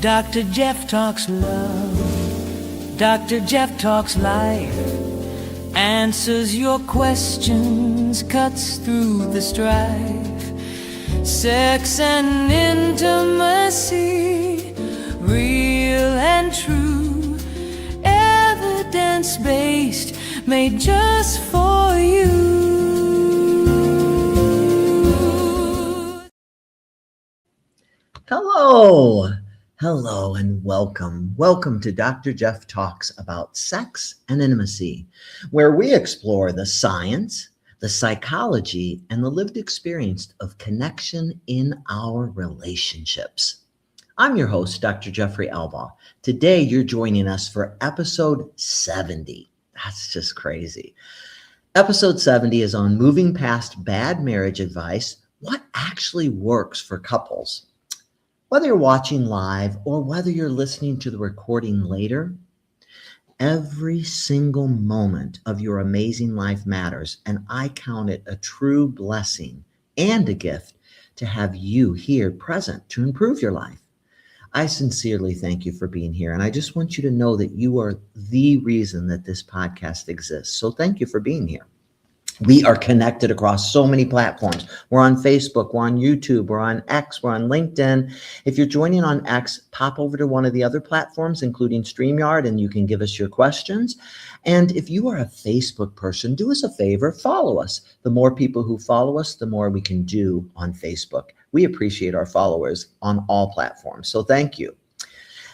Dr. Jeff talks love. Dr. Jeff talks life. Answers your questions, cuts through the strife. Sex and intimacy, real and true. Evidence-based, made just for you. Hello, and welcome. Welcome to Dr. Jeff Talks about sex and intimacy, where we explore the science, the psychology, and the lived experience of connection in our relationships. I'm your host, Dr. Jeffrey Albaugh. Today, you're joining us for episode 70. That's just crazy. Episode 70 is on moving past bad marriage advice, what actually works for couples. Whether you're watching live or whether you're listening to the recording later, every single moment of your amazing life matters, and I count it a true blessing and a gift to have you here present to improve your life. I sincerely thank you for being here, and I just want you to know that you are the reason that this podcast exists. So thank you for being here. We are connected across so many platforms. We're on Facebook, we're on YouTube, we're on X, we're on LinkedIn. If you're joining on X, pop over to one of the other platforms, including StreamYard, and you can give us your questions. And if you are a Facebook person, do us a favor, follow us. The more people who follow us, the more we can do on Facebook. We appreciate our followers on all platforms, so thank you.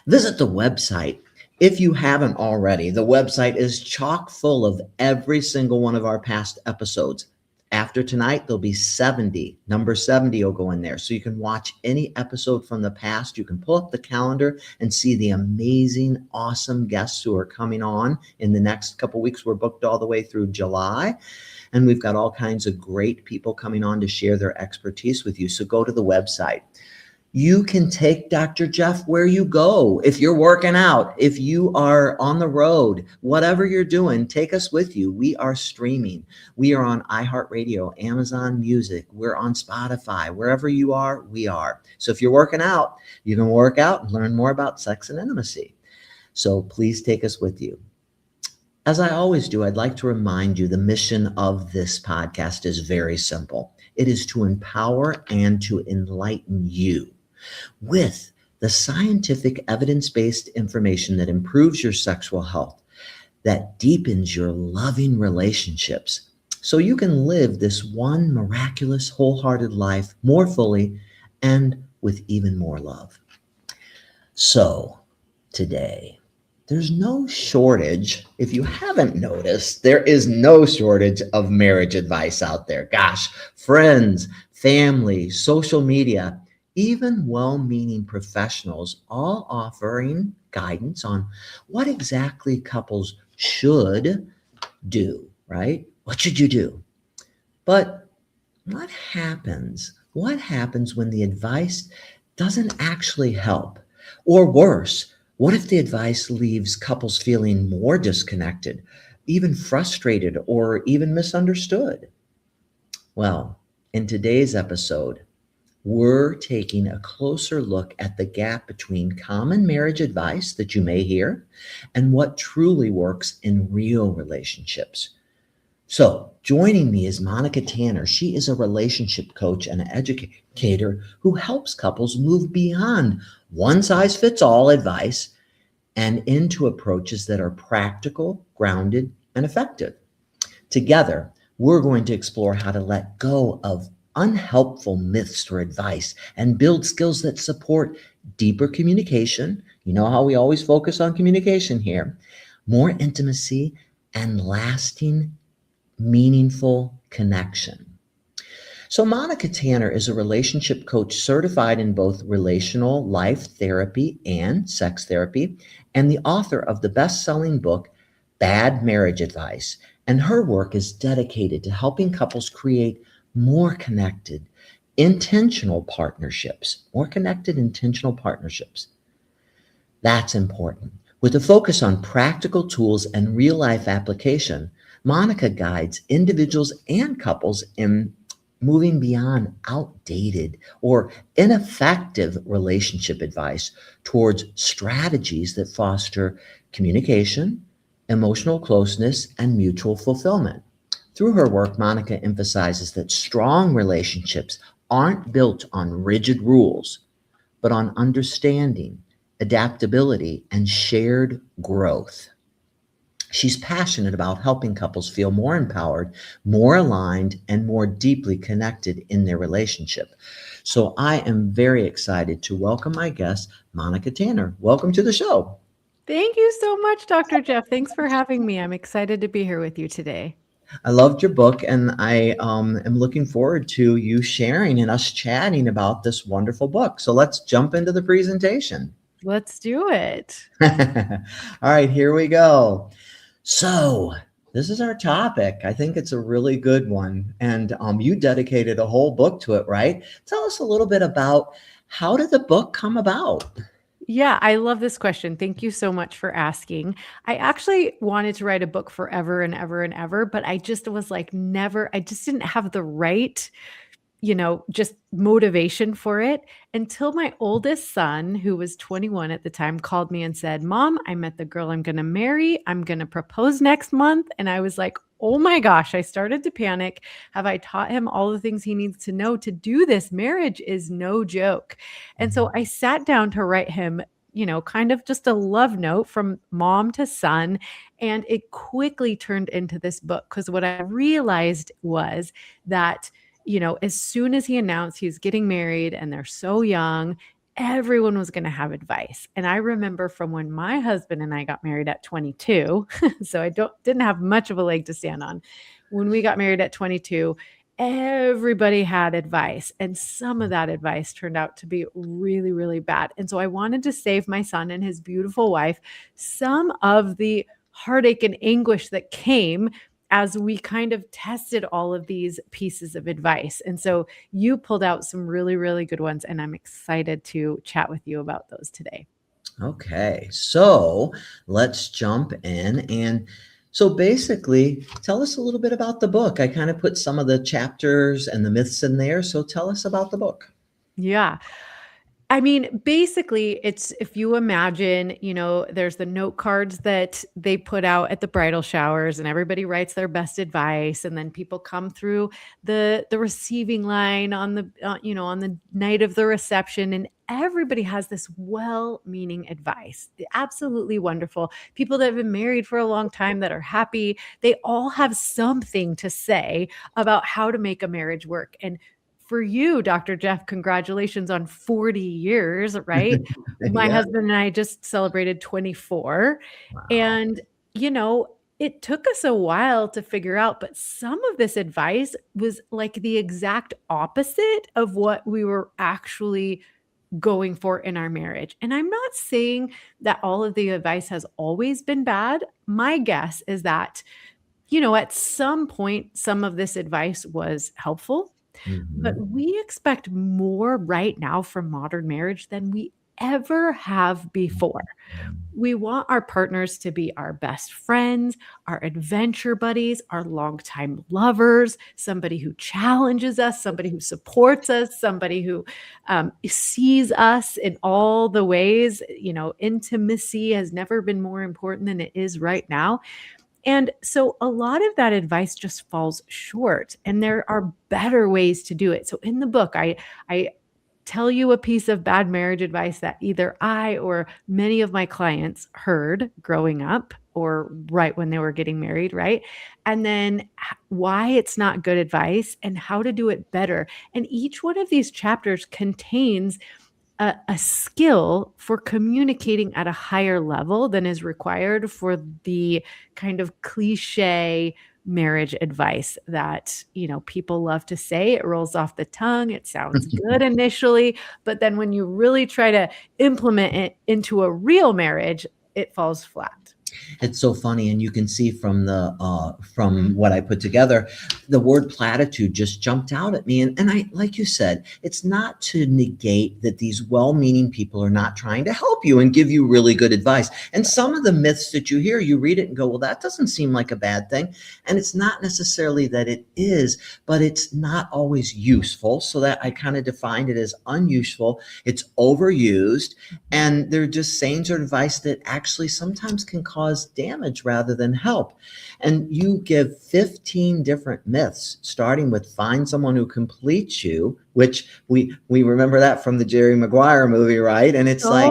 Visit the website. If you haven't already, the website is chock full of every single one of our past episodes. After tonight, there'll be 70. Number 70 will go in there. So you can watch any episode from the past. You can pull up the calendar and see the amazing, awesome guests who are coming on in the next couple weeks. We're booked all the way through July. And we've got all kinds of great people coming on to share their expertise with you. So go to the website. You can take Dr. Jeff where you go. If you're working out, if you are on the road, whatever you're doing, take us with you. We are streaming. We are on iHeartRadio, Amazon Music. We're on Spotify. Wherever you are, we are. So if you're working out, you can work out and learn more about sex and intimacy. So please take us with you. As I always do, I'd like to remind you the mission of this podcast is very simple. It is to empower and to enlighten you with the scientific evidence-based information that improves your sexual health, that deepens your loving relationships, so you can live this one miraculous, wholehearted life more fully and with even more love. So today, there's no shortage, if you haven't noticed, there is no shortage of marriage advice out there. Gosh, friends, family, social media, even well-meaning professionals all offering guidance on what exactly couples should do, right? What should you do? But what happens? What happens when the advice doesn't actually help? Or worse, what if the advice leaves couples feeling more disconnected, even frustrated, or even misunderstood? Well, in today's episode, we're taking a closer look at the gap between common marriage advice that you may hear and what truly works in real relationships. So joining me is Monica Tanner. She is a relationship coach and an educator who helps couples move beyond one-size-fits-all advice and into approaches that are practical, grounded, and effective. Together, we're going to explore how to let go of unhelpful myths or advice and build skills that support deeper communication. You know how we always focus on communication here, more intimacy, and lasting, meaningful connection. So Monica Tanner is a relationship coach certified in both relational life therapy and sex therapy, and the author of the best-selling book, Bad Marriage Advice. And her work is dedicated to helping couples create more connected, intentional partnerships. That's important. With a focus on practical tools and real-life application, Monica guides individuals and couples in moving beyond outdated or ineffective relationship advice towards strategies that foster communication, emotional closeness, and mutual fulfillment. Through her work, Monica emphasizes that strong relationships aren't built on rigid rules, but on understanding, adaptability, and shared growth. She's passionate about helping couples feel more empowered, more aligned, and more deeply connected in their relationship. So I am very excited to welcome my guest, Monica Tanner. Welcome to the show. Thank you so much, Dr. Jeff. Thanks for having me. I'm excited to be here with you today. I loved your book, and I am looking forward to you sharing and us chatting about this wonderful book. So let's jump into the presentation. Let's do it. All right, here we go. So, this is our topic. I think it's a really good one. And you dedicated a whole book to it, right? Tell us a little bit about how did the book come about? Yeah, I love this question. Thank you so much for asking. I actually wanted to write a book forever and ever and ever, but I just was like, I just didn't have the right just motivation for it until my oldest son, who was 21 at the time, called me and said, "Mom, I met the girl I'm going to marry. I'm going to propose next month." And I was like, oh my gosh, I started to panic. Have I taught him all the things he needs to know to do this? Marriage is no joke. And so I sat down to write him, kind of just a love note from mom to son. And it quickly turned into this book because what I realized was that as soon as he announced he was getting married and they're so young, everyone was going to have advice. And I remember from when my husband and I got married at 22, so I didn't have much of a leg to stand on. When we got married at 22, everybody had advice, and some of that advice turned out to be really, really bad. And so I wanted to save my son and his beautiful wife some of the heartache and anguish that came as we kind of tested all of these pieces of advice. And so you pulled out some really, really good ones, and I'm excited to chat with you about those today. Okay, so let's jump in. And so basically, tell us a little bit about the book. I kind of put some of the chapters and the myths in there. So tell us about the book. Yeah. I mean, basically, it's if you imagine, there's the note cards that they put out at the bridal showers, and everybody writes their best advice, and then people come through the receiving line on on the night of the reception, and everybody has this well-meaning advice. Absolutely wonderful. People that have been married for a long time that are happy, they all have something to say about how to make a marriage work. And for you, Dr. Jeff, congratulations on 40 years, right? My Yeah. husband and I just celebrated 24. Wow. And, it took us a while to figure out, but some of this advice was like the exact opposite of what we were actually going for in our marriage. And I'm not saying that all of the advice has always been bad. My guess is that, at some point, some of this advice was helpful. But Mhm. we expect more right now from modern marriage than we ever have before. We want our partners to be our best friends, our adventure buddies, our longtime lovers, somebody who challenges us, somebody who supports us, somebody who sees us in all the ways. Intimacy has never been more important than it is right now. And so a lot of that advice just falls short, and there are better ways to do it. So in the book, I tell you a piece of bad marriage advice that either I or many of my clients heard growing up or right when they were getting married, right? And then why it's not good advice and how to do it better. And each one of these chapters contains a skill for communicating at a higher level than is required for the kind of cliche marriage advice that people love to say. It rolls off the tongue, it sounds good initially, but then when you really try to implement it into a real marriage, it falls flat. It's so funny, and you can see from from what I put together, the word platitude just jumped out at me. And I, like you said, it's not to negate that these well-meaning people are not trying to help you and give you really good advice. And some of the myths that you hear, you read it and go, well, that doesn't seem like a bad thing. And it's not necessarily that it is, but it's not always useful. So that I kind of defined it as unuseful. It's overused, and they're just sayings or advice that actually sometimes can cause damage rather than help. And you give 15 different myths, starting with find someone who completes you, which we remember that from the Jerry Maguire movie, right? And it's like,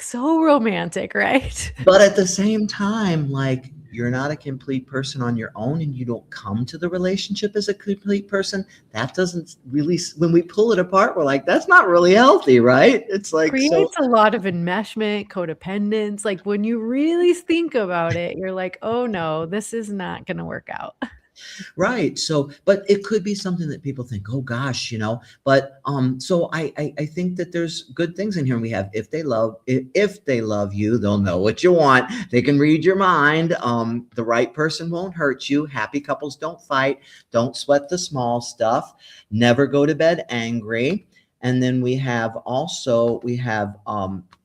So romantic, right? but at the same time, like, you're not a complete person on your own, and you don't come to the relationship as a complete person. That doesn't really, when we pull it apart, we're like, that's not really healthy, right? It's like, Creates a lot of enmeshment, codependence. Like when you really think about it, you're like, oh no, this is not going to work out. right. So, but it could be something that people think, oh gosh, but so I think that there's good things in here. And we have, if they love you, they'll know what you want. They can read your mind. The right person won't hurt you. Happy couples don't fight. Don't sweat the small stuff. Never go to bed angry. And then we have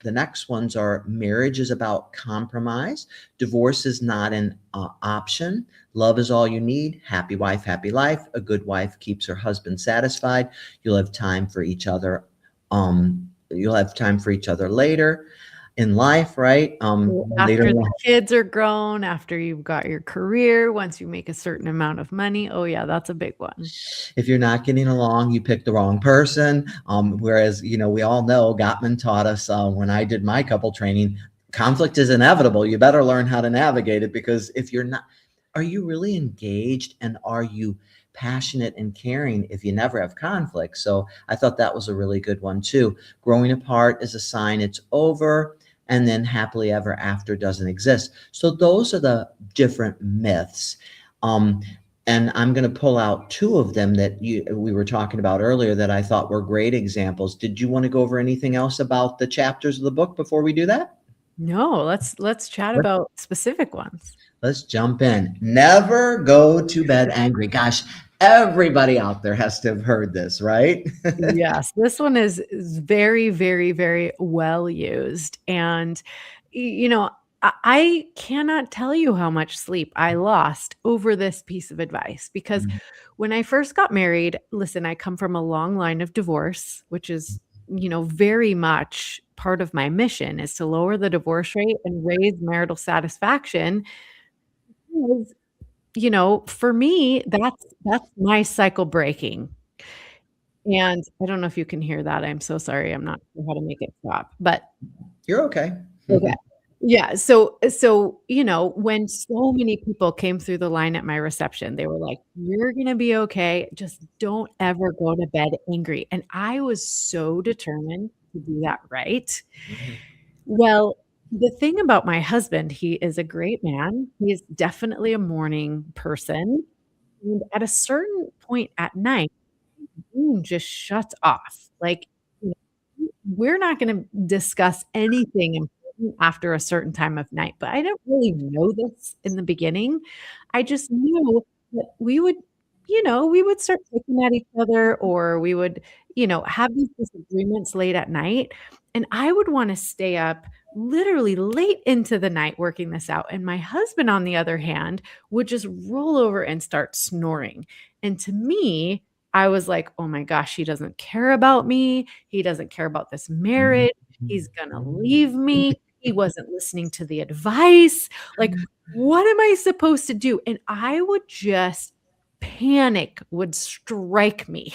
the next ones are: marriage is about compromise. Divorce is not an option. Love is all you need. Happy wife, happy life. A good wife keeps her husband satisfied. You'll have time for each other. You'll have time for each other later in life, right? After the kids are grown, after you've got your career, once you make a certain amount of money. Oh yeah, that's a big one. If you're not getting along, you pick the wrong person. Whereas, we all know Gottman taught us when I did my couple training, conflict is inevitable. You better learn how to navigate it, because if you're not, are you really engaged, and are you passionate and caring if you never have conflict? So I thought that was a really good one too. Growing apart is a sign it's over. And then happily ever after doesn't exist. So those are the different myths. And I'm going to pull out two of them that we were talking about earlier that I thought were great examples. Did you want to go over anything else about the chapters of the book before we do that? No, let's chat about specific ones. Let's jump in. Never go to bed angry. Gosh, everybody out there has to have heard this, right? Yes, this one is very, very, very well used. And, I cannot tell you how much sleep I lost over this piece of advice, because when I first got married, listen, I come from a long line of divorce, which is, very much part of my mission is to lower the divorce rate and raise marital satisfaction. For me, that's my cycle breaking. And I don't know if you can hear that. I'm so sorry. I'm not sure how to make it stop, but You're okay. okay. Yeah. So, when so many people came through the line at my reception, they were like, you're going to be okay. Just don't ever go to bed angry. And I was so determined to do that right. Well, the thing about my husband, he is a great man. He's definitely a morning person. And at a certain point at night, room just shuts off. Like, we're not going to discuss anything important after a certain time of night. But I didn't really know this in the beginning. I just knew that we would start picking at each other, or we would, have these disagreements late at night. And I would want to stay up literally late into the night working this out. And my husband, on the other hand, would just roll over and start snoring. And to me, I was like, oh my gosh, he doesn't care about me. He doesn't care about this marriage. He's going to leave me. He wasn't listening to the advice. Like, what am I supposed to do? And I would just panic would strike me.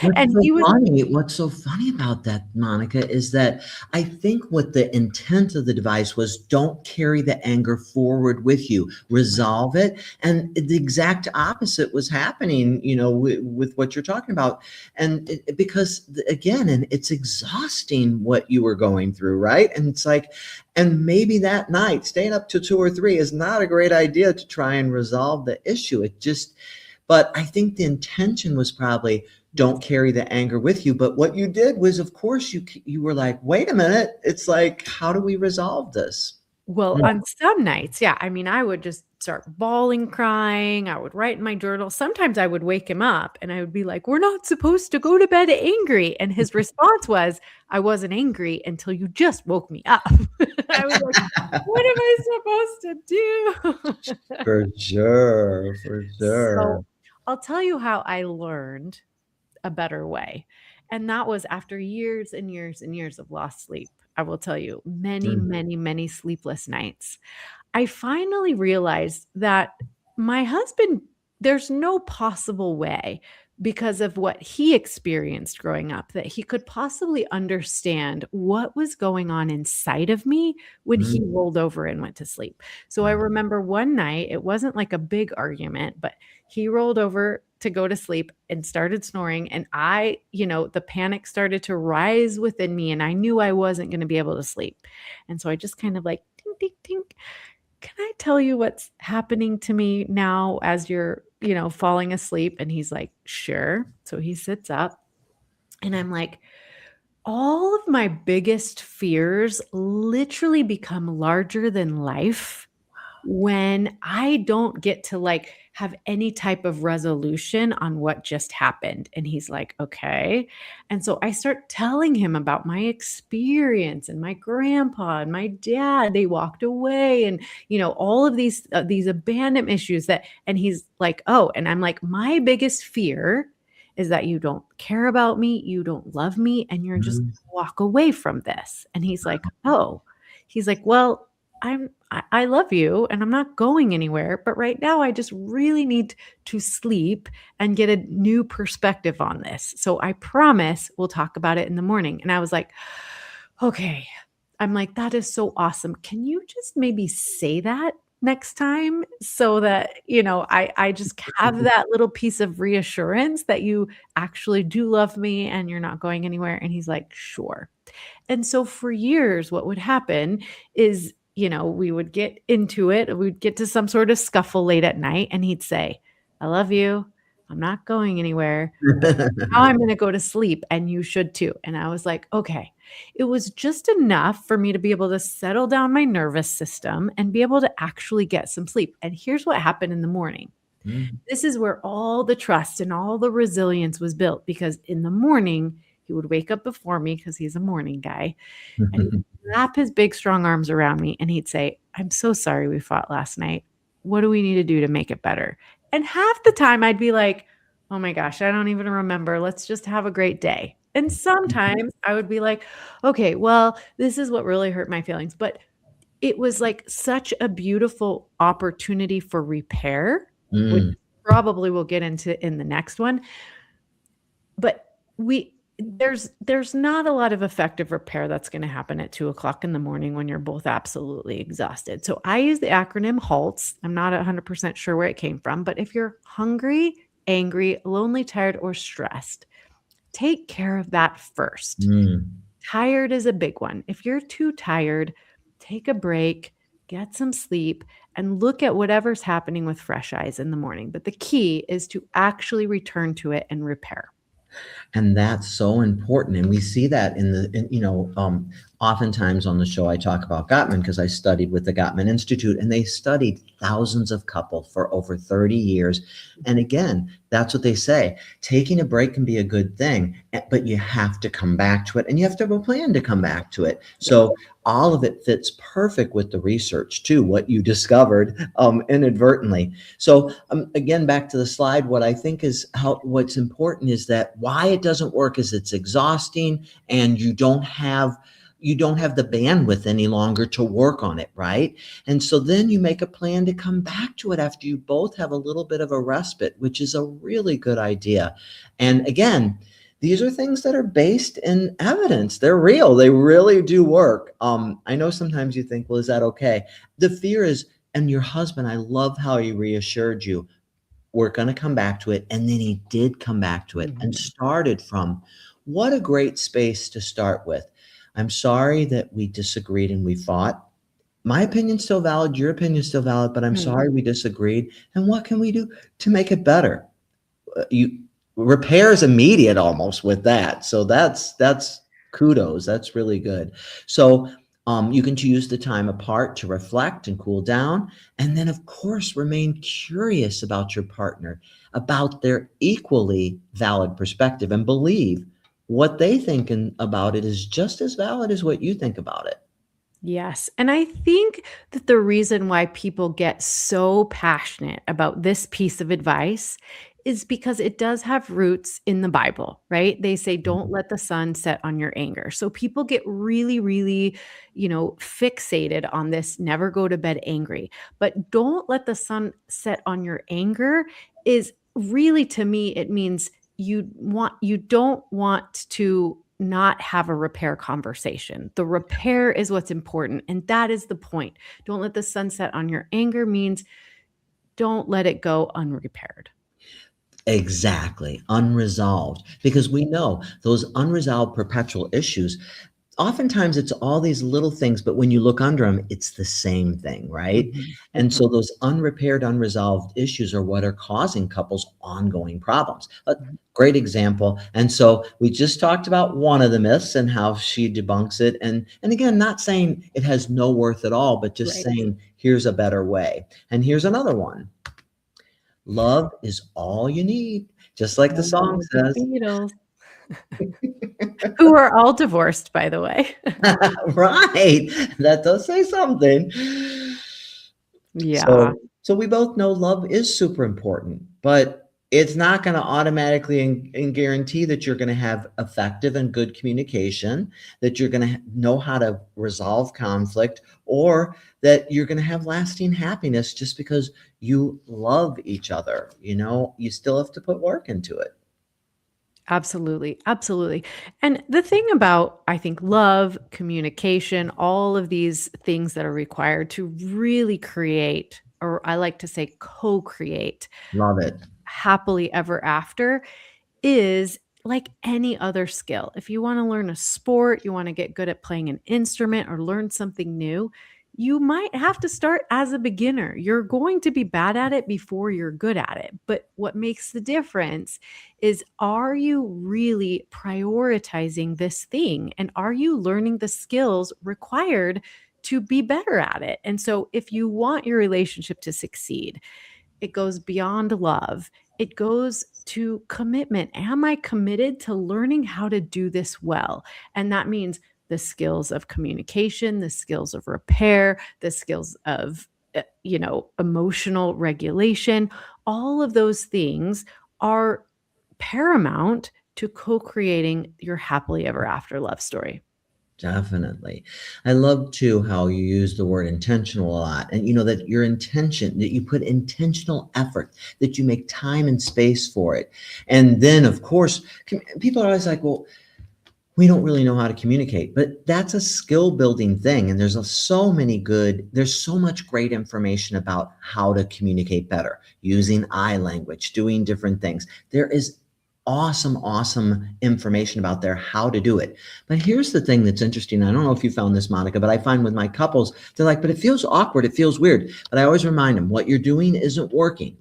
And What's so funny about that, Monica, is that I think what the intent of the device was, don't carry the anger forward with you, resolve it. And the exact opposite was happening, with what you're talking about. And because again, and it's exhausting what you were going through, right? And it's like, and maybe that night, staying up till 2 or 3 is not a great idea to try and resolve the issue. But I think the intention was probably, don't carry the anger with you. But what you did was, of course, you were like, wait a minute. It's like, how do we resolve this? Well, on some nights, yeah, I mean, I would just start bawling, crying. I would write in my journal. Sometimes I would wake him up and I would be like, "We're not supposed to go to bed angry." And his response was, "I wasn't angry until you just woke me up." I was like, "What am I supposed to do?" For sure, for sure. So, I'll tell you how I learned a better way. And that was after years and years and years of lost sleep. I will tell you, many, Mm, many, many sleepless nights. I finally realized that my husband, there's no possible way because of what he experienced growing up that he could possibly understand what was going on inside of me when he mm, rolled over and went to sleep. So I wow. remember one night, it wasn't like a big argument, but he rolled over to go to sleep and started snoring. And the panic started to rise within me, and I knew I wasn't going to be able to sleep. And so I just kind of like, tink, tink, tink. Can I tell you what's happening to me now as you're, falling asleep? And he's like, sure. So he sits up and I'm like, all of my biggest fears literally become larger than life when I don't get to like have any type of resolution on what just happened. And he's like, okay. And so I start telling him about my experience and my grandpa and my dad, they walked away and, all of these abandonment issues and he's like, oh, and I'm like, my biggest fear is that you don't care about me, you don't love me, and you're just Mm, gonna walk away from this. And he's like, oh, he's like, well, I love you and I'm not going anywhere, but right now I just really need to sleep and get a new perspective on this. So I promise we'll talk about it in the morning. And I was like, okay. I'm like, that is so awesome. Can you just maybe say that next time so that, I just have that little piece of reassurance that you actually do love me and you're not going anywhere? And he's like, sure. And so for years, what would happen is, we would get into it. We'd get to some sort of scuffle late at night, and he'd say, I love you. I'm not going anywhere. But now I'm going to go to sleep, and you should too. And I was like, okay. It was just enough for me to be able to settle down my nervous system and be able to actually get some sleep. And here's what happened in the morning. mm, This is where all the trust and all the resilience was built because in the morning, he would wake up before me because he's a morning guy and he'd wrap his big, strong arms around me and he'd say, I'm so sorry we fought last night. What do we need to do to make it better? And half the time I'd be like, oh my gosh, I don't even remember. Let's just have a great day. And sometimes I would be like, okay, well, this is what really hurt my feelings. But it was like such a beautiful opportunity for repair, which mm, probably we'll get into in the next one. But there's not a lot of effective repair that's going to happen at 2 o'clock in the morning when you're both absolutely exhausted. So I use the acronym HALTS. I'm not 100% sure where it came from, but if you're hungry, angry, lonely, tired, or stressed, take care of that first. mm. Tired is a big one. If you're too tired, take a break, get some sleep, and look at whatever's happening with fresh eyes in the morning. But the key is to actually return to it and repair. And that's so important. And we see that oftentimes on the show, I talk about Gottman because I studied with the Gottman Institute and they studied thousands of couples for over 30 years. And again, that's what they say. Taking a break can be a good thing, but you have to come back to it and you have to have a plan to come back to it. So all of it fits perfect with the research too, what you discovered inadvertently. So again, back to the slide, what I think is what's important is that why it doesn't work is it's exhausting and you don't have the bandwidth any longer to work on it, right? And so then you make a plan to come back to it after you both have a little bit of a respite, which is a really good idea. And again, these are things that are based in evidence. They're real. They really do work. I know sometimes you think, well, is that okay? The fear is, and your husband, I love how he reassured you, we're going to come back to it. And then he did come back to it and started from what a great space to start with. I'm sorry that we disagreed and we fought. My opinion's still valid. Your opinion's still valid, but I'm sorry we disagreed. And what can we do to make it better? Repair is immediate almost with that. So that's kudos. That's really good. So You can choose the time apart to reflect and cool down. And then, of course, remain curious about your partner, about their equally valid perspective, and believe what they think about it is just as valid as what you think about it. Yes. And I think that the reason why people get so passionate about this piece of advice is because it does have roots in the Bible, right? They say, don't Mhm. let the sun set on your anger. So people get really, really, fixated on this never go to bed angry. But don't let the sun set on your anger is really, to me, it means you don't want to not have a repair conversation. The repair is what's important, and that is the point. Don't let the sunset on your anger means don't let it go unrepaired. Exactly, unresolved. Because we know those unresolved perpetual issues, oftentimes it's all these little things, but when you look under them, it's the same thing, right? Mhm, And so mhm, those unrepaired, unresolved issues are what are causing couples ongoing problems. A mhm. great example. And so we just talked about one of the myths and how she debunks it. And again, not saying it has no worth at all, but just Right. saying here's a better way. And here's another one. Love is all you need, just like the Oh, song the says. Beatles, who are all divorced, by the way. Right. That does say something. Yeah. So we both know love is super important, but it's not going to automatically and guarantee that you're going to have effective and good communication, that you're going to know how to resolve conflict, or that you're going to have lasting happiness just because you love each other. You still have to put work into it. Absolutely, absolutely. And the thing about, I think, love, communication, all of these things that are required to really create, or I like to say co-create Love it. happily ever after is like any other skill. If you want to learn a sport, you want to get good at playing an instrument or learn something new, you might have to start as a beginner. You're going to be bad at it before you're good at it. But what makes the difference is, are you really prioritizing this thing? And are you learning the skills required to be better at it? And so if you want your relationship to succeed, it goes beyond love. It goes to commitment. Am I committed to learning how to do this well? And that means the skills of communication, the skills of repair, the skills of emotional regulation. All of those things are paramount to co-creating your happily ever after love story. Definitely. I love too how you use the word intentional a lot. And that your intention, that you put intentional effort, that you make time and space for it. And then, of course, people are always like, well, we don't really know how to communicate, but that's a skill building thing. And there's so much great information about how to communicate better, using eye language, doing different things. There is awesome information about there how to do it. But here's the thing that's interesting. I don't know if you found this, Monica, but I find with my couples, they're like, but it feels awkward. It feels weird. But I always remind them what you're doing isn't working.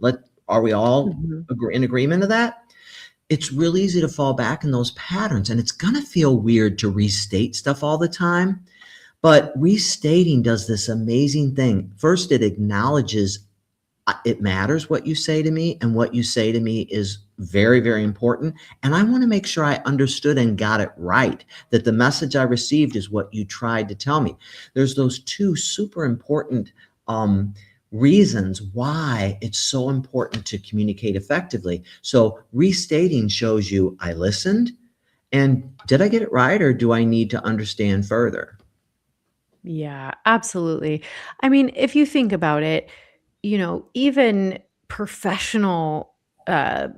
Are we all Mhm. in agreement of that? It's real easy to fall back in those patterns, and it's going to feel weird to restate stuff all the time. But restating does this amazing thing. First, it acknowledges it matters what you say to me, and what you say to me is very, very important. And I want to make sure I understood and got it right, that the message I received is what you tried to tell me. There's those two super important um, reasons why it's so important to communicate effectively. So restating shows you I listened, and did I get it right, or do I need to understand further? Yeah, absolutely. I mean, if you think about it, even professional uh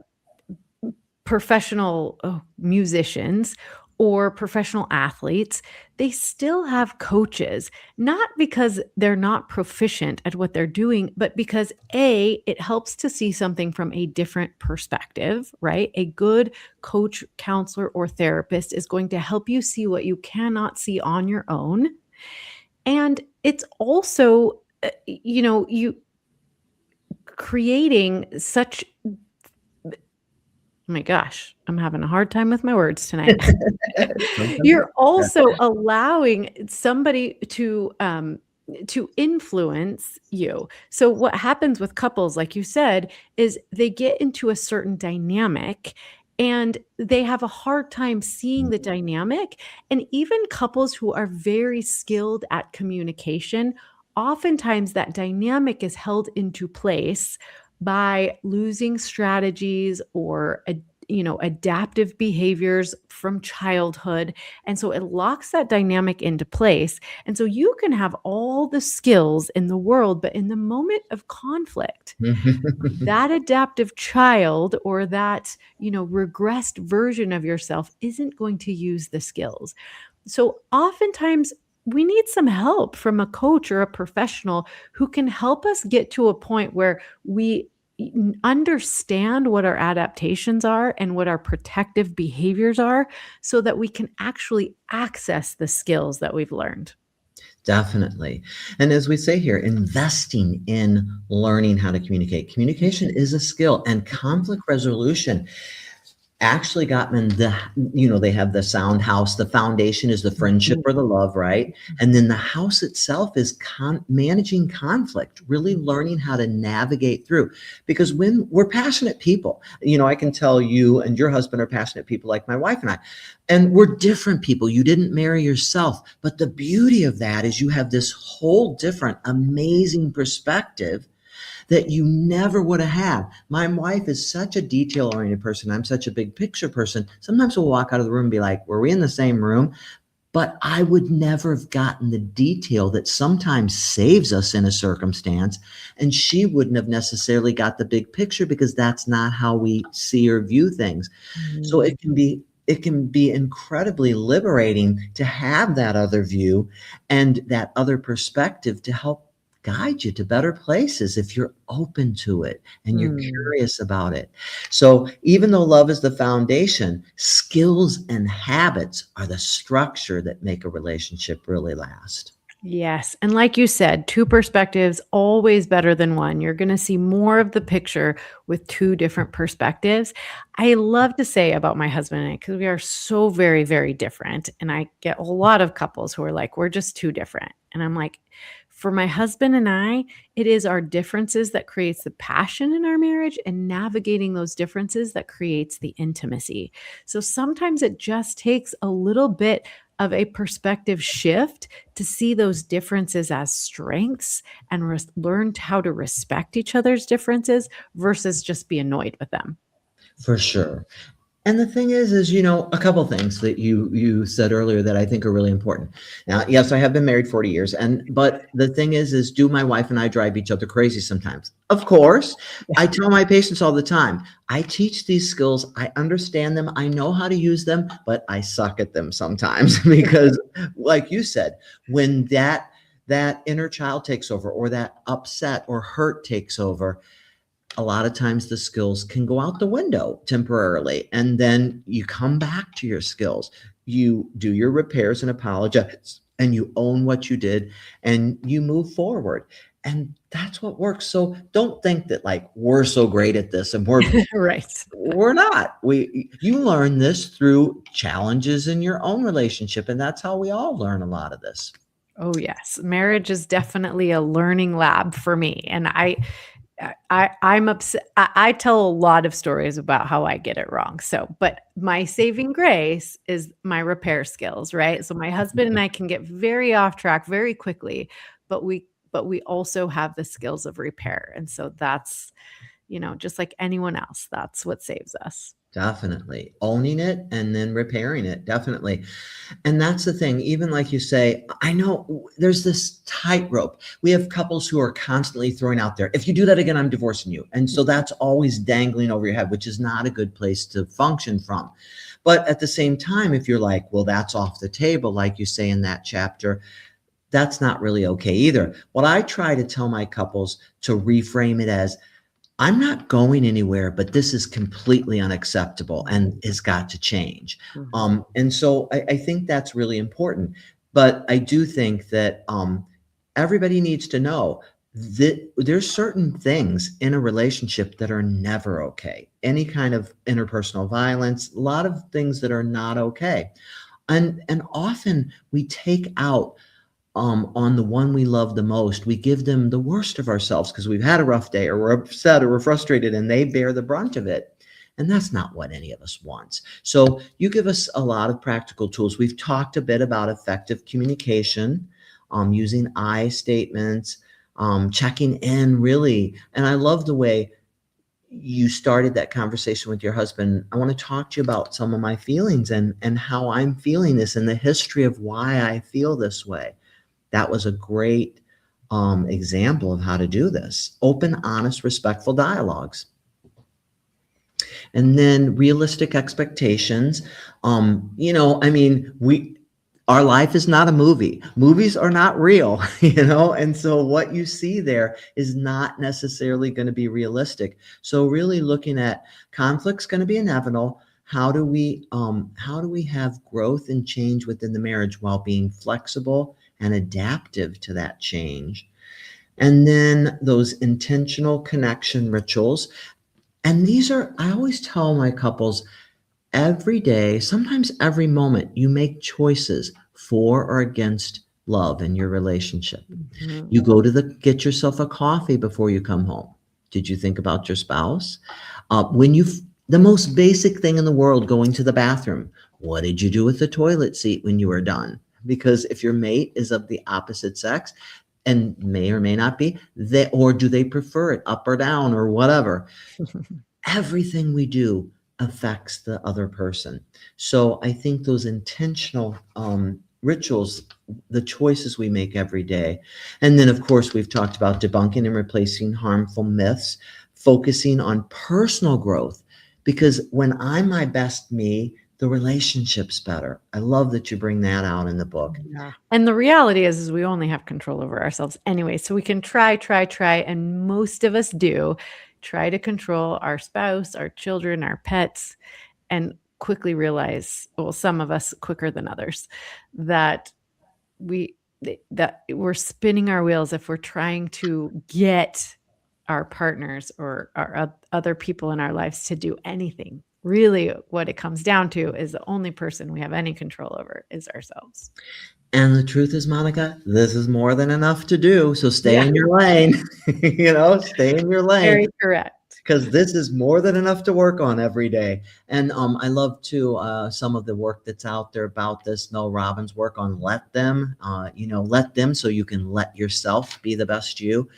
musicians or professional athletes, they still have coaches, not because they're not proficient at what they're doing, but because it helps to see something from a different perspective, right? A good coach, counselor, or therapist is going to help you see what you cannot see on your own. And it's also, you creating such Oh my gosh, I'm having a hard time with my words tonight. Sometimes You're also allowing somebody to influence you. So what happens with couples, like you said, is they get into a certain dynamic and they have a hard time seeing the dynamic. And even couples who are very skilled at communication, oftentimes that dynamic is held into place by losing strategies or adaptive behaviors from childhood. And so it locks that dynamic into place. And so you can have all the skills in the world, but in the moment of conflict, that adaptive child or that, regressed version of yourself isn't going to use the skills. So oftentimes we need some help from a coach or a professional who can help us get to a point where we understand what our adaptations are and what our protective behaviors are so that we can actually access the skills that we've learned. Definitely. And as we say here, investing in learning how to communicate. Communication is a skill, and conflict resolution. Actually, Gottman, they have the sound house. The foundation is the friendship or the love, right? And then the house itself is managing conflict, really learning how to navigate through. Because when we're passionate people, I can tell you and your husband are passionate people like my wife and I, and we're different people. You didn't marry yourself. But the beauty of that is you have this whole different, amazing perspective that you never would have had. My wife is such a detail-oriented person. I'm such a big picture person. Sometimes we'll walk out of the room and be like, were we in the same room? But I would never have gotten the detail that sometimes saves us in a circumstance. And she wouldn't have necessarily got the big picture because that's not how we see or view things. So it can be incredibly liberating to have that other view and that other perspective to help guide you to better places if you're open to it and you're curious about it. So even though love is the foundation, skills and habits are the structure that make a relationship really last. Yes. And like you said, two perspectives always better than one. You're going to see more of the picture with two different perspectives. I love to say about my husband and I, because we are so very, very different. And I get a lot of couples who are like, we're just too different. And I'm like, for my husband and I, it is our differences that creates the passion in our marriage and navigating those differences that creates the intimacy. So sometimes it just takes a little bit of a perspective shift to see those differences as strengths and learn how to respect each other's differences versus just be annoyed with them. For sure. And the thing is, a couple things that you said earlier that I think are really important. Now, yes, I have been married 40 years, but the thing is do my wife and I drive each other crazy sometimes? Of course. I tell my patients all the time, I teach these skills, I understand them, I know how to use them, but I suck at them sometimes because, like you said, when that inner child takes over or that upset or hurt takes over, a lot of times the skills can go out the window temporarily. And then you come back to your skills. You do your repairs and apologize, and you own what you did, and you move forward. And that's what works. So don't think that like we're so great at this and Right. we're not. You learn this through challenges in your own relationship. And that's how we all learn a lot of this. Oh, yes. Marriage is definitely a learning lab for me. And I'm upset. I tell a lot of stories about how I get it wrong. So, but my saving grace is my repair skills, right? So my husband and I can get very off track very quickly, but we also have the skills of repair. And so that's, just like anyone else, that's what saves us. Definitely. Owning it and then repairing it. Definitely. And that's the thing. Even like you say, I know there's this tightrope. We have couples who are constantly throwing out there, if you do that again, I'm divorcing you. And so that's always dangling over your head, which is not a good place to function from. But at the same time, if you're like, well, that's off the table, like you say in that chapter, that's not really okay either. What I try to tell my couples to reframe it as, I'm not going anywhere, but this is completely unacceptable and has got to change. And so I think that's really important. But I do think that everybody needs to know there's certain things in a relationship that are never okay. Any kind of interpersonal violence, a lot of things that are not okay. And often we take out on the one we love the most. We give them the worst of ourselves because we've had a rough day, or we're upset, or we're frustrated, and they bear the brunt of it. And that's not what any of us wants. So you give us a lot of practical tools. We've talked a bit about effective communication, using I statements, checking in really. And I love the way you started that conversation with your husband. I want to talk to you about some of my feelings and how I'm feeling this and the history of why I feel this way. That was a great example of how to do this. Open, honest, respectful dialogues. And then realistic expectations. Our life is not a movie. Movies are not real, and so what you see there is not necessarily going to be realistic. So really looking at conflict's going to be inevitable. How do we have growth and change within the marriage while being flexible and adaptive to that change? And then those intentional connection rituals. And these are, I always tell my couples, every day, sometimes every moment, you make choices for or against love in your relationship. Mhm. You get yourself a coffee before you come home. Did you think about your spouse? The most basic thing in the world, going to the bathroom. What did you do with the toilet seat when you were done? Because if your mate is of the opposite sex, and may or may not be, or do they prefer it up or down or whatever? Everything we do affects the other person. So I think those intentional rituals, the choices we make every day. And then, of course, we've talked about debunking and replacing harmful myths, focusing on personal growth, because when I'm my best me, the relationship's better. I love that you bring that out in the book. Yeah. And the reality is we only have control over ourselves anyway. So we can try, and most of us do try to control our spouse, our children, our pets, and quickly realize, well, some of us quicker than others, that we're spinning our wheels if we're trying to get our partners or our other people in our lives to do anything. Really, what it comes down to is the only person we have any control over is ourselves. And the truth is, Monica, this is more than enough to do. So stay Yeah. in your lane, stay in your lane. Very correct. Because this is more than enough to work on every day. And I love too some of the work that's out there about this. Mel Robbins' work on let them, let them, so you can let yourself be the best you.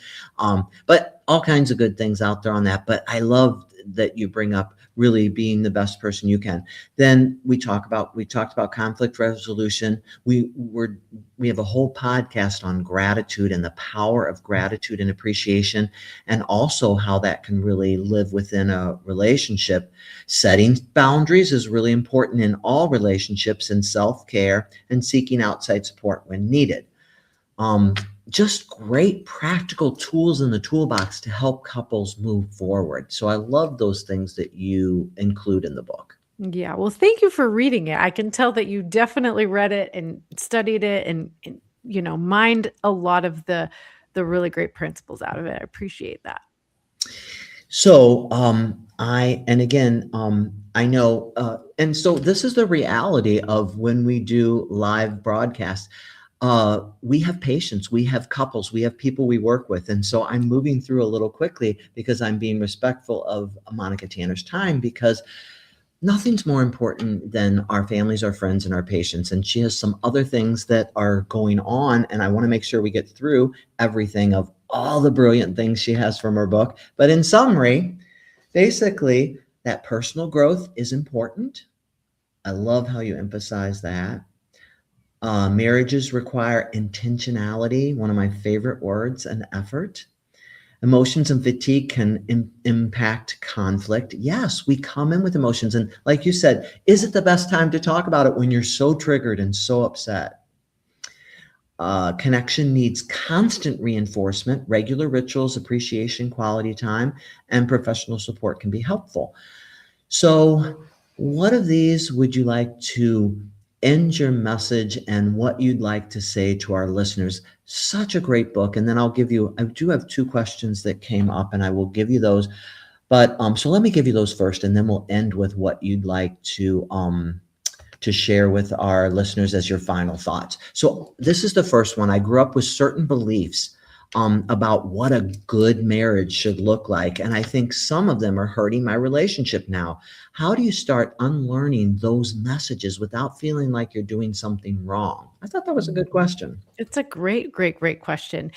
But all kinds of good things out there on that. But I love that you bring up really being the best person you can. Then we talked about conflict resolution. We have a whole podcast on gratitude and the power of gratitude and appreciation, and also how that can really live within a relationship. Setting boundaries is really important in all relationships, and self-care, and seeking outside support when needed. Just great practical tools in the toolbox to help couples move forward. So I love those things that you include in the book. Yeah. Well, thank you for reading it. I can tell that you definitely read it and studied it and mined a lot of the really great principles out of it. I appreciate that. So I know, and so this is the reality of when we do live broadcasts. We have patients, we have couples, we have people we work with. And so I'm moving through a little quickly because I'm being respectful of Monica Tanner's time, because nothing's more important than our families, our friends, and our patients. And she has some other things that are going on, and I want to make sure we get through everything of all the brilliant things she has from her book. But in summary, basically, that personal growth is important. I love how you emphasize that. Marriages require intentionality, one of my favorite words, and effort. Emotions and fatigue can impact conflict. Yes, we come in with emotions. And like you said, is it the best time to talk about it when you're so triggered and so upset? Connection needs constant reinforcement. Regular rituals, appreciation, quality time, and professional support can be helpful. So what of these would you like to end your message and what you'd like to say to our listeners. Such a great book. And then I do have two questions that came up, and I will give you those. But so let me give you those first, and then we'll end with what you'd like to share with our listeners as your final thoughts. So this is the first one. I grew up with certain beliefs about what a good marriage should look like. And I think some of them are hurting my relationship now. How do you start unlearning those messages without feeling like you're doing something wrong? I thought that was a good question. It's a great question.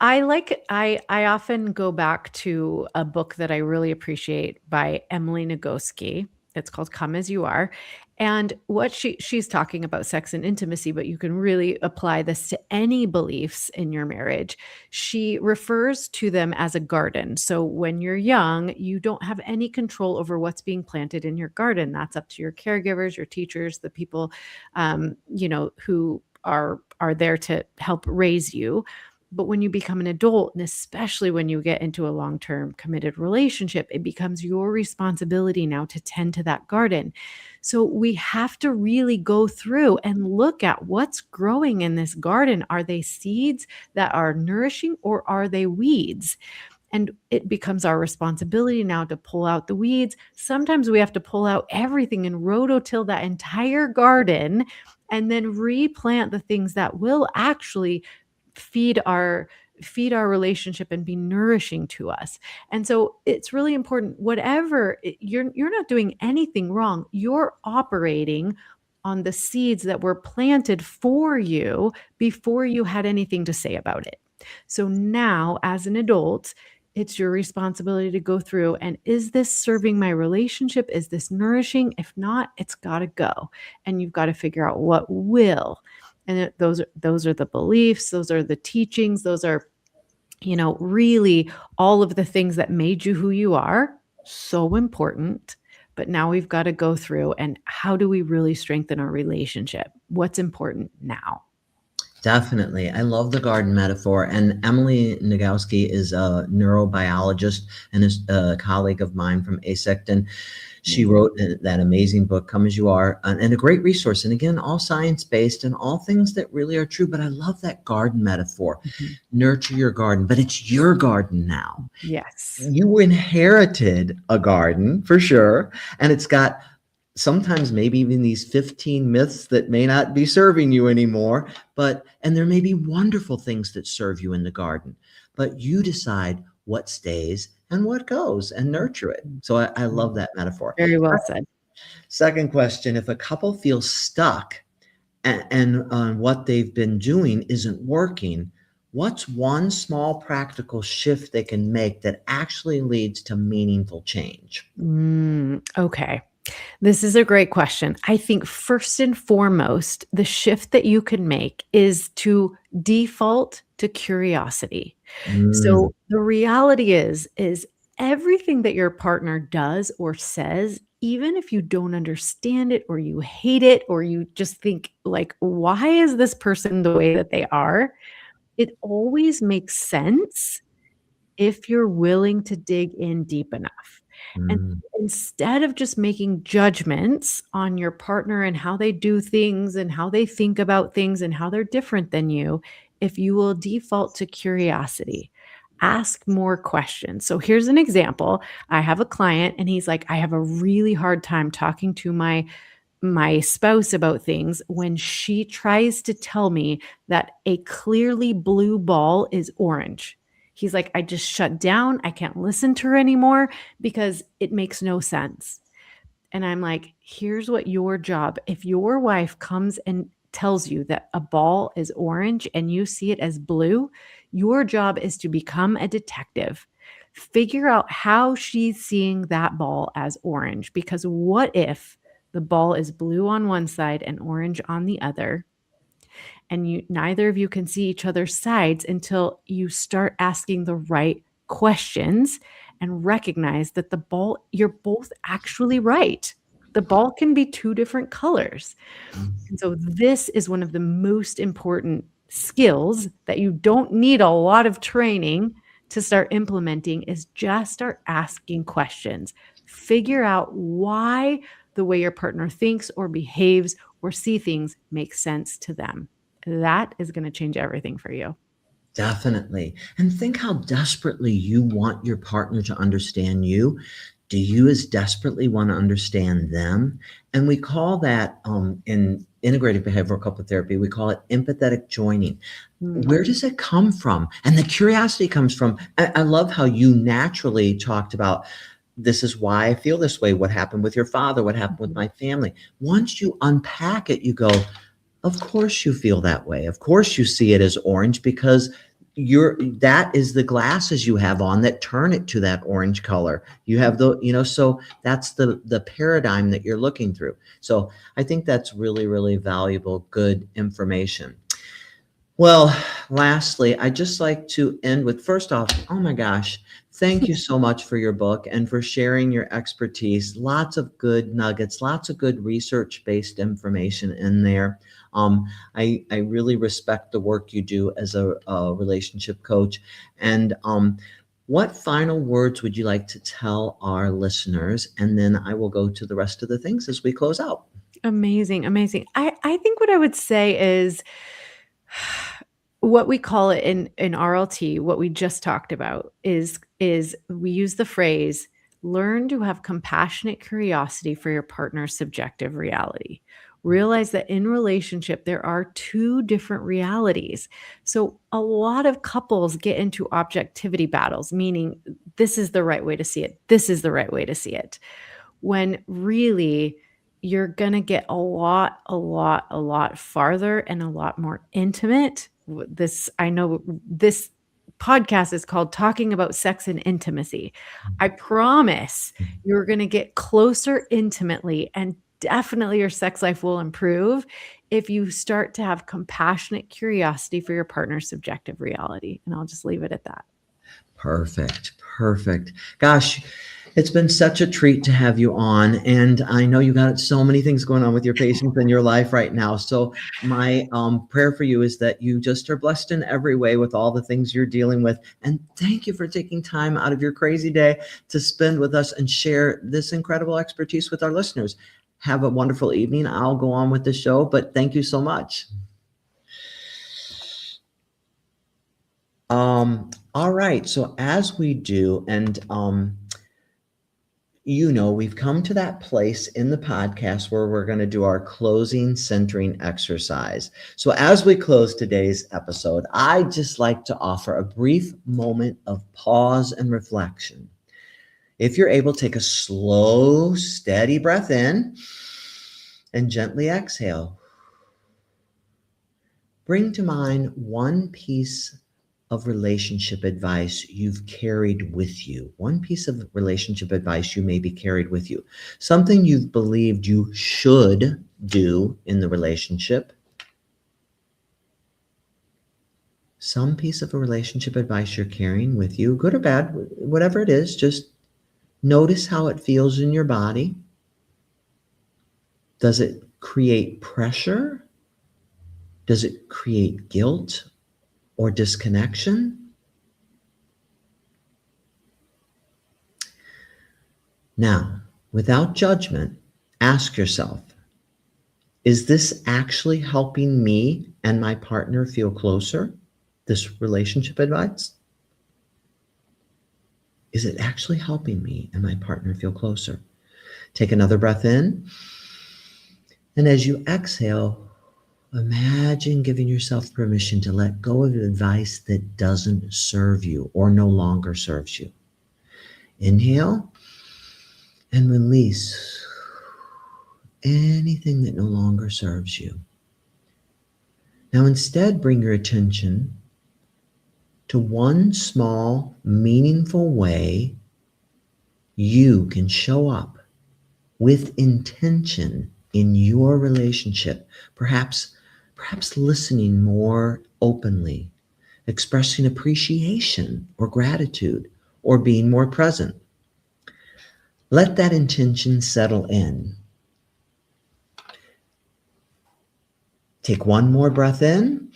I I often go back to a book that I really appreciate by Emily Nagoski. It's called Come As You Are. And what she's talking about sex and intimacy, but you can really apply this to any beliefs in your marriage. She refers to them as a garden. So when you're young, you don't have any control over what's being planted in your garden. That's up to your caregivers, your teachers, the people who are there to help raise you. But when you become an adult, and especially when you get into a long-term committed relationship, it becomes your responsibility now to tend to that garden. So we have to really go through and look at what's growing in this garden. Are they seeds that are nourishing, or are they weeds? And it becomes our responsibility now to pull out the weeds. Sometimes we have to pull out everything and rototill that entire garden and then replant the things that will actually feed our relationship and be nourishing to us. And so it's really important, you're not doing anything wrong. You're operating on the seeds that were planted for you before you had anything to say about it. So now, as an adult, it's your responsibility to go through and, is this serving my relationship? Is this nourishing? If not, it's got to go. And you've got to figure out what will. And those are the beliefs, those are the teachings, those are, really all of the things that made you who you are. So important. But now we've got to go through, and how do we really strengthen our relationship? What's important now? Definitely. I love the garden metaphor. And Emily Nagoski is a neurobiologist and is a colleague of mine from ASECT. And she wrote that amazing book, Come As You Are, and a great resource. And again, all science-based and all things that really are true. But I love that garden metaphor. Nurture your garden, but it's your garden now. Yes. You inherited a garden for sure. And it's got sometimes maybe even these 15 myths that may not be serving you anymore, and there may be wonderful things that serve you in the garden, but you decide what stays and what goes and nurture it. So I love that metaphor. Very well said. Second question, if a couple feels stuck and what they've been doing isn't working, what's one small practical shift they can make that actually leads to meaningful change? Okay. This is a great question. I think first and foremost, the shift that you can make is to default to curiosity. So the reality is everything that your partner does or says, even if you don't understand it or you hate it or you just think like, why is this person the way that they are? It always makes sense if you're willing to dig in deep enough. And instead of just making judgments on your partner and how they do things and how they think about things and how they're different than you, if you will default to curiosity, ask more questions. So here's an example. I have a client and he's like, I have a really hard time talking to my spouse about things when she tries to tell me that a clearly blue ball is orange. He's like, I just shut down. I can't listen to her anymore because it makes no sense. And I'm like, here's what your job, if your wife comes and tells you that a ball is orange and you see it as blue, your job is to become a detective. Figure out how she's seeing that ball as orange, because what if the ball is blue on one side and orange on the other? And neither of you can see each other's sides until you start asking the right questions and recognize that you're both actually right. The ball can be two different colors. And so this is one of the most important skills that you don't need a lot of training to start implementing, is just start asking questions. Figure out why the way your partner thinks or behaves or see things make sense to them. That is going to change everything for you. Definitely. And think how desperately you want your partner to understand you. Do you as desperately want to understand them? And we call that in integrative behavioral couple therapy, we call it empathetic joining. Where does it come from? And the curiosity comes from, I love how you naturally talked about, this is why I feel this way. What happened with your father? What happened with my family? Once you unpack it, you go, of course you feel that way. Of course you see it as orange because that is the glasses you have on that turn it to that orange color. You have so that's the paradigm that you're looking through. So I think that's really, really valuable, good information. Well, lastly, I'd just like to end with, first off, oh my gosh, thank you so much for your book and for sharing your expertise. Lots of good nuggets, lots of good research-based information in there. I really respect the work you do as a relationship coach. And what final words would you like to tell our listeners? And then I will go to the rest of the things as we close out. Amazing. Amazing. I think what I would say is what we call it in RLT, what we just talked about is we use the phrase, learn to have compassionate curiosity for your partner's subjective reality. Realize that in relationship, there are two different realities. So a lot of couples get into objectivity battles, meaning this is the right way to see it. This is the right way to see it. When really you're going to get a lot farther and a lot more intimate. I know this podcast is called Talking About Sex and Intimacy. I promise you're going to get closer intimately, and definitely your sex life will improve if you start to have compassionate curiosity for your partner's subjective reality. And I'll just leave it at that. Perfect. Gosh, it's been such a treat to have you on. And I know you got so many things going on with your patients in your life right now. So my prayer for you is that you just are blessed in every way with all the things you're dealing with. And thank you for taking time out of your crazy day to spend with us and share this incredible expertise with our listeners. Have a wonderful evening. I'll go on with the show, but thank you so much. All right. So as we do, and we've come to that place in the podcast where we're going to do our closing centering exercise. So as we close today's episode, I'd just like to offer a brief moment of pause and reflection. If you're able, take a slow, steady breath in and gently exhale. Bring to mind one piece of relationship advice you've carried with you. One piece of relationship advice you maybe carried with you. Something you've believed you should do in the relationship. Some piece of a relationship advice you're carrying with you, good or bad, whatever it is, just notice how it feels in your body. Does it create pressure? Does it create guilt or disconnection? Now, without judgment, ask yourself, is this actually helping me and my partner feel closer? This relationship advice? Is it actually helping me and my partner feel closer? Take another breath in. And as you exhale, imagine giving yourself permission to let go of advice that doesn't serve you or no longer serves you. Inhale and release anything that no longer serves you. Now instead, bring your attention to one small, meaningful way you can show up with intention in your relationship, perhaps listening more openly, expressing appreciation or gratitude, or being more present. Let that intention settle in. Take one more breath in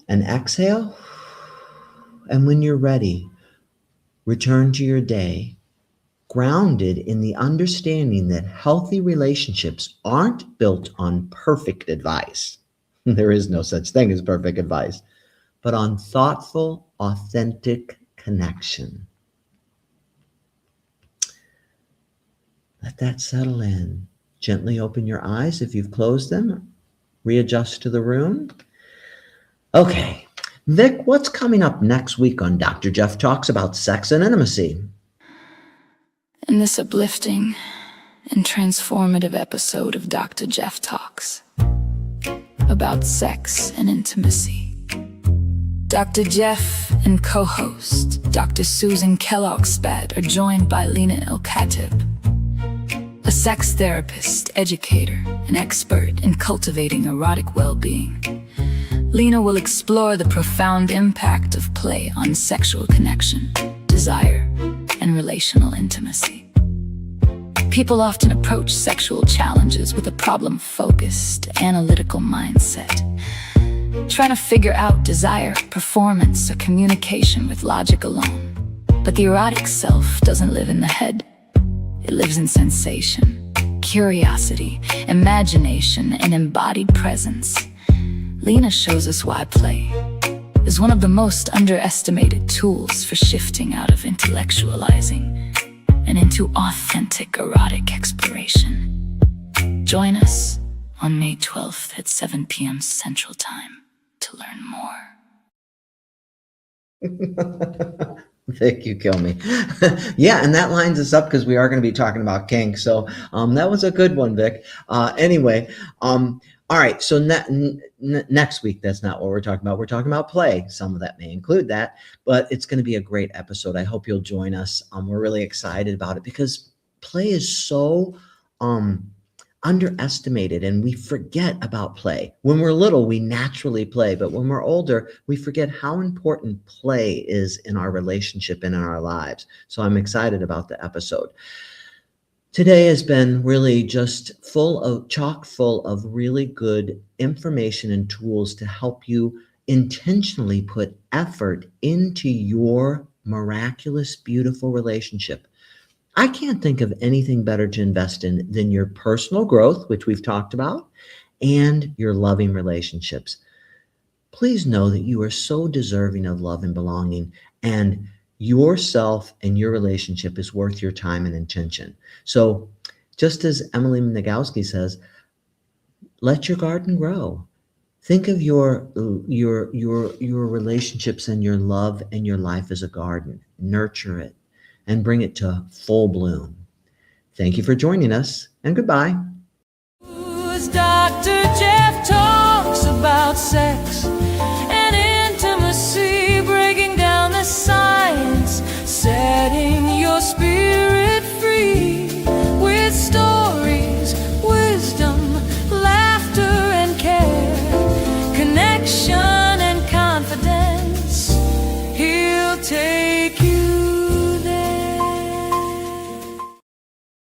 and exhale. And when you're ready, return to your day grounded in the understanding that healthy relationships aren't built on perfect advice. There is no such thing as perfect advice, but on thoughtful, authentic connection. Let that settle in. Gently open your eyes if you've closed them. Readjust to the room. Okay, Vic, what's coming up next week on Dr. Jeff Talks about sex and intimacy? In this uplifting and transformative episode of Dr. Jeff Talks about sex and intimacy, Dr. Jeff and co-host Dr. Susan Kellogg-Spad are joined by Lena El-Khatib, a sex therapist, educator, and expert in cultivating erotic well-being. Lena will explore the profound impact of play on sexual connection, desire, and relational intimacy. People often approach sexual challenges with a problem-focused, analytical mindset, trying to figure out desire, performance, or communication with logic alone. But the erotic self doesn't live in the head. It lives in sensation, curiosity, imagination, and embodied presence. Lena shows us why play is one of the most underestimated tools for shifting out of intellectualizing and into authentic erotic exploration. Join us on May 12th at 7 p.m. Central Time to learn more. Vic, you kill me. Yeah, and that lines us up because we are going to be talking about kink. So that was a good one, Vic. Anyway, all right. So next week, that's not what we're talking about. We're talking about play. Some of that may include that, but it's going to be a great episode. I hope you'll join us. We're really excited about it because play is so underestimated, and we forget about play. When we're little, we naturally play, but when we're older, we forget how important play is in our relationship and in our lives. So I'm excited about the episode. Today has been really just chock full of really good information and tools to help you intentionally put effort into your miraculous, beautiful relationship. I can't think of anything better to invest in than your personal growth, which we've talked about, and your loving relationships. Please know that you are so deserving of love and belonging, and yourself and your relationship is worth your time and attention. So just as Emily Nagoski says, let your garden grow. Think of your relationships and your love and your life as a garden. Nurture it and bring it to full bloom. Thank you for joining us, and goodbye. As Dr. Jeff talks about sex and intimacy, breaking down the science, setting your spirit free with stories, wisdom, laughter, and care. Connection